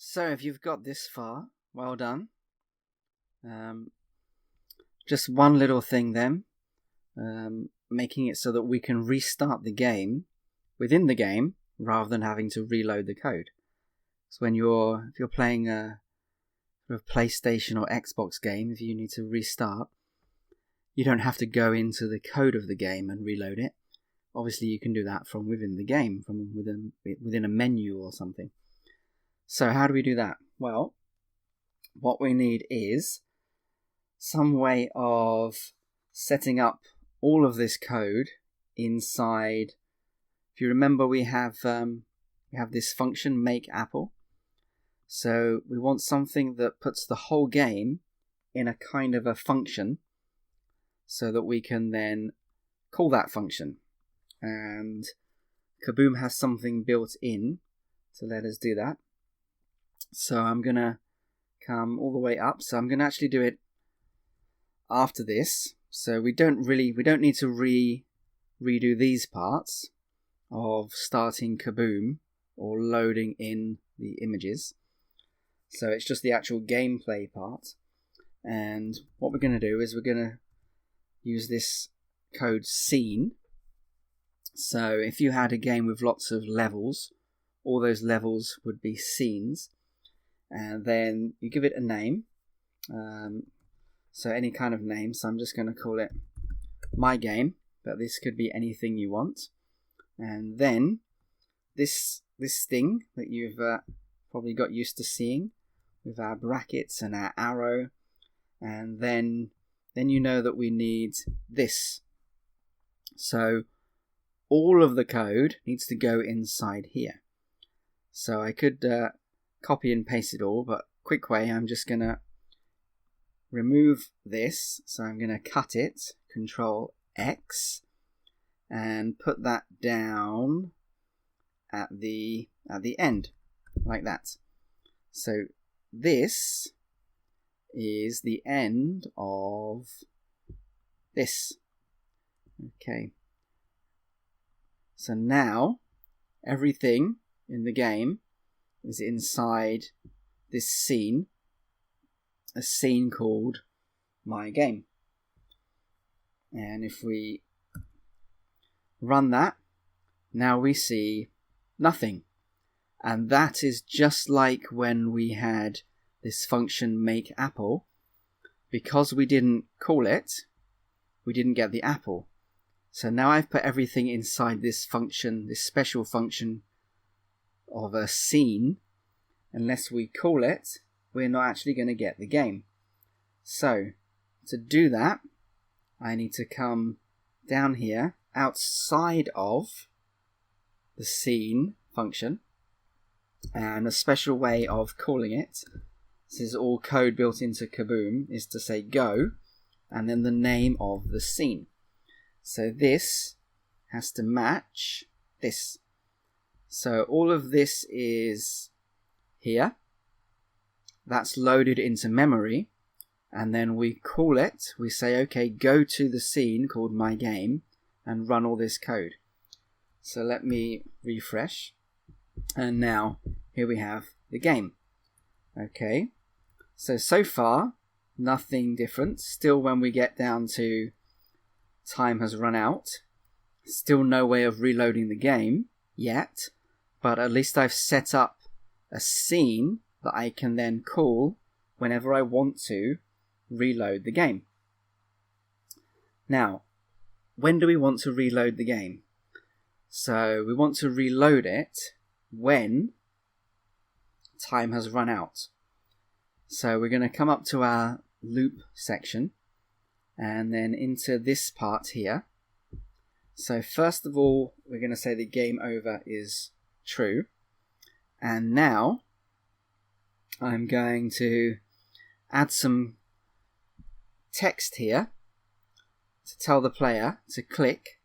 So if you've got this far, well done. Just one little thing then, making it so that we can restart the game within the game rather than having to reload the code. So if you're playing a sort of PlayStation or Xbox game, if you need to restart, you don't have to go into the code of the game and reload it. Obviously you can do that from within the game, from within a menu or something. So how do we do that? Well, what we need is some way of setting up all of this code inside. If you remember, we have this function make apple. So we want something that puts the whole game in a kind of a function so that we can then call that function. And Kaboom has something built in to let us do that. So I'm going to come all the way up. So I'm going to actually do it after this. So we don't need to redo these parts of starting Kaboom or loading in the images. So it's just the actual gameplay part. And what we're going to do is we're going to use this code scene. So if you had a game with lots of levels, all those levels would be scenes. And then you give it a name. So any kind of name. So I'm just going to call it my game, but this could be anything you want. And then this thing that you've probably got used to seeing with our brackets and our arrow, and then you know that we need this. So all of the code needs to go inside here. So I could copy and paste it all, but quick way, I'm just going to remove this. So I'm going to cut it, Control X, and put that down at the end, like that. So this is the end of this. Okay. So now everything in the game is inside this scene, a scene called my game. And if we run that, now we see nothing. And that is just like when we had this function make apple. Because we didn't call it, we didn't get the apple. So now I've put everything inside this function, this special function of a scene. Unless we call it, we're not actually going to get the game. So to do that, I need to come down here outside of the scene function, and a special way of calling it, this is all code built into Kaboom, is to say go and then the name of the scene. So this has to match this. So all of this is here. That's loaded into memory, and then we call it, we say okay, go to the scene called my game and run all this code. So let me refresh, and now here we have the game. Okay, so far nothing different. Still, when we get down to time has run out, still no way of reloading the game yet, but at least I've set up a scene that I can then call whenever I want to reload the game. Now, when do we want to reload the game? So we want to reload it when time has run out. So we're going to come up to our loop section and then into this part here. So first of all, we're going to say the game over is true. And now I'm going to add some text here to tell the player to click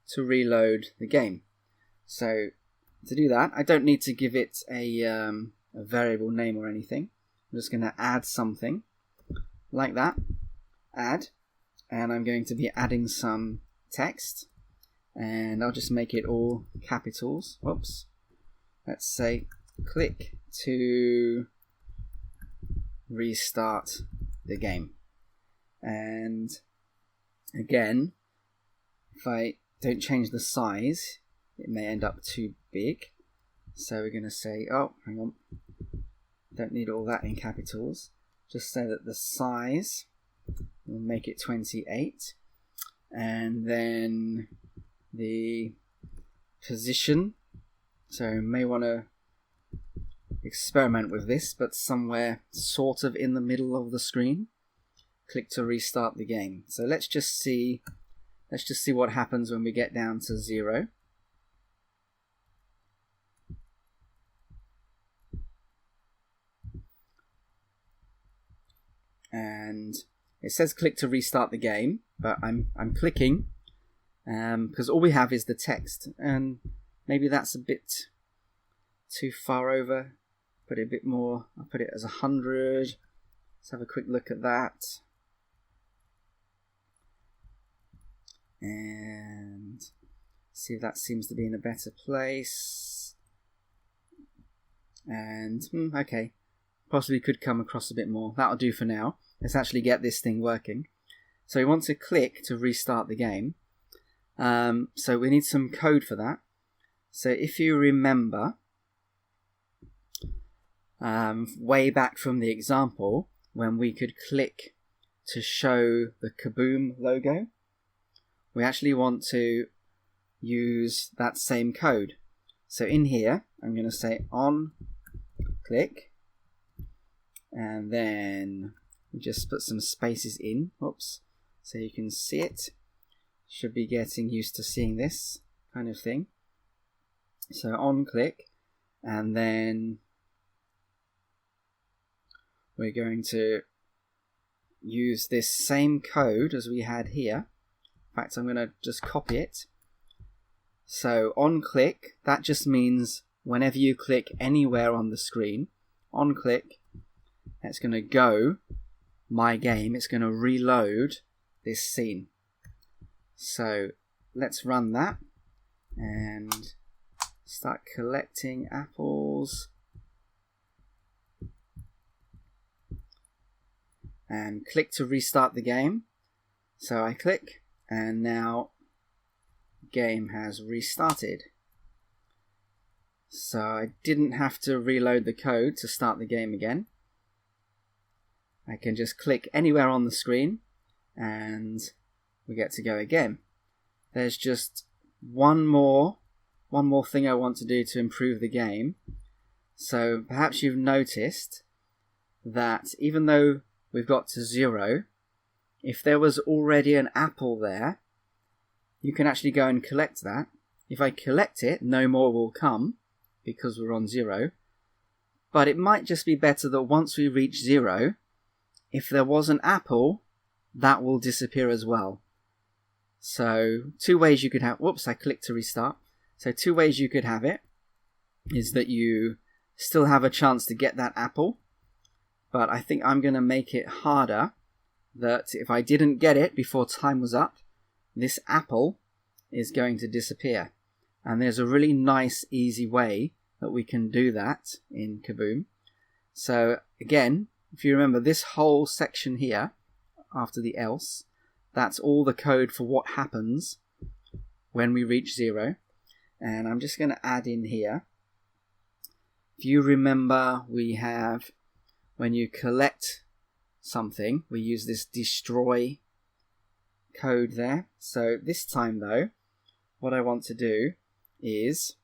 to reload the game. So to do that, I don't need to give it a variable name or anything. I'm just going to add something like that, add, and I'm going to be adding some text, and I'll just make it all capitals. Whoops. Let's say click to restart the game. And again, if I don't change the size, it may end up too big. So we're going to say, oh, hang on, don't need all that in capitals. Just say that the size, we'll make it 28. And then the position, so you may want to experiment with this, but somewhere sort of in the middle of the screen. Click to restart the game. So let's just see what happens when we get down to 0. And it says click to restart the game, but I'm clicking because all we have is the text, and maybe that's a bit too far over. Put it a bit more. I'll put it as 100. Let's have a quick look at that. And see if that seems to be in a better place. And okay, possibly could come across a bit more. That'll do for now. Let's actually get this thing working. So we want to click to restart the game. So we need some code for that. So if you remember, way back from the example, when we could click to show the Kaboom logo, we actually want to use that same code. So in here, I'm going to say on click, and then we just put some spaces in, oops, so you can see it. Should be getting used to seeing this kind of thing. So on click, and then we're going to use this same code as we had here. In fact, I'm going to just copy it. So on click, that just means whenever you click anywhere on the screen, on click, it's going to go my game. It's going to reload this scene. So let's run that and start collecting apples. And click to restart the game. So I click, and now game has restarted. So I didn't have to reload the code to start the game again. I can just click anywhere on the screen and we get to go again. There's just one more thing I want to do to improve the game. So perhaps you've noticed that even though we've got to 0, if there was already an apple there, you can actually go and collect that. If I collect it, no more will come because we're on 0. But it might just be better that once we reach 0, if there was an apple, that will disappear as well. So 2 ways you could have, whoops, I clicked to restart. So 2 ways you could have it is that you still have a chance to get that apple, but I think I'm going to make it harder that if I didn't get it before time was up, this apple is going to disappear. And there's a really nice, easy way that we can do that in Kaboom. So again, if you remember this whole section here, after the else, that's all the code for what happens when we reach 0. And I'm just going to add in here. If you remember, we have, when you collect something, we use this destroy code there. So this time though, what I want to do is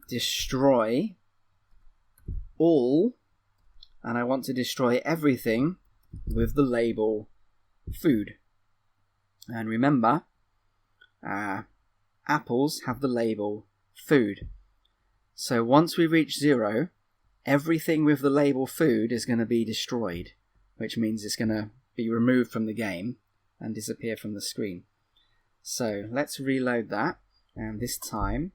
destroy all, and I want to destroy everything with the label food. And remember, apples have the label food. So once we reach 0, everything with the label food is going to be destroyed, which means it's going to be removed from the game and disappear from the screen. So let's reload that, and this time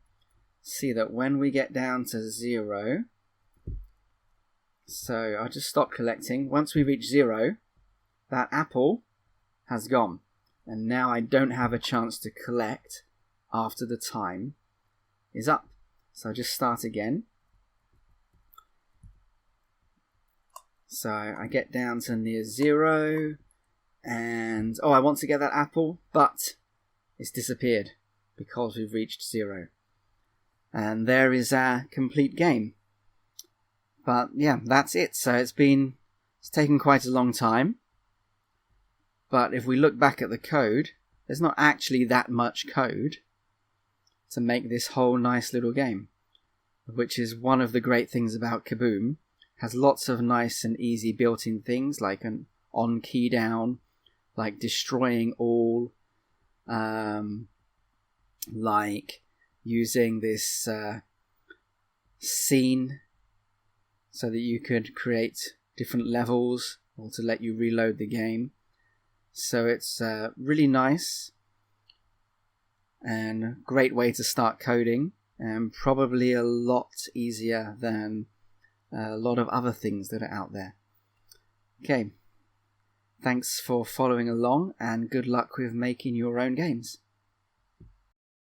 see that when we get down to 0, so I'll just stop collecting. Once we reach 0, that apple has gone, and now I don't have a chance to collect after the time is up. So I'll just start again. So I get down to near 0, and I want to get that apple, but it's disappeared because we've reached 0. And there is our complete game. But yeah, that's it. So it's taken quite a long time. But if we look back at the code, there's not actually that much code to make this whole nice little game, which is one of the great things about Kaboom. Has lots of nice and easy built-in things like an on key down, like destroying all, like using this scene so that you could create different levels or to let you reload the game. So it's really nice and a great way to start coding, and probably a lot easier than a lot of other things that are out there. Okay, thanks for following along, and good luck with making your own games.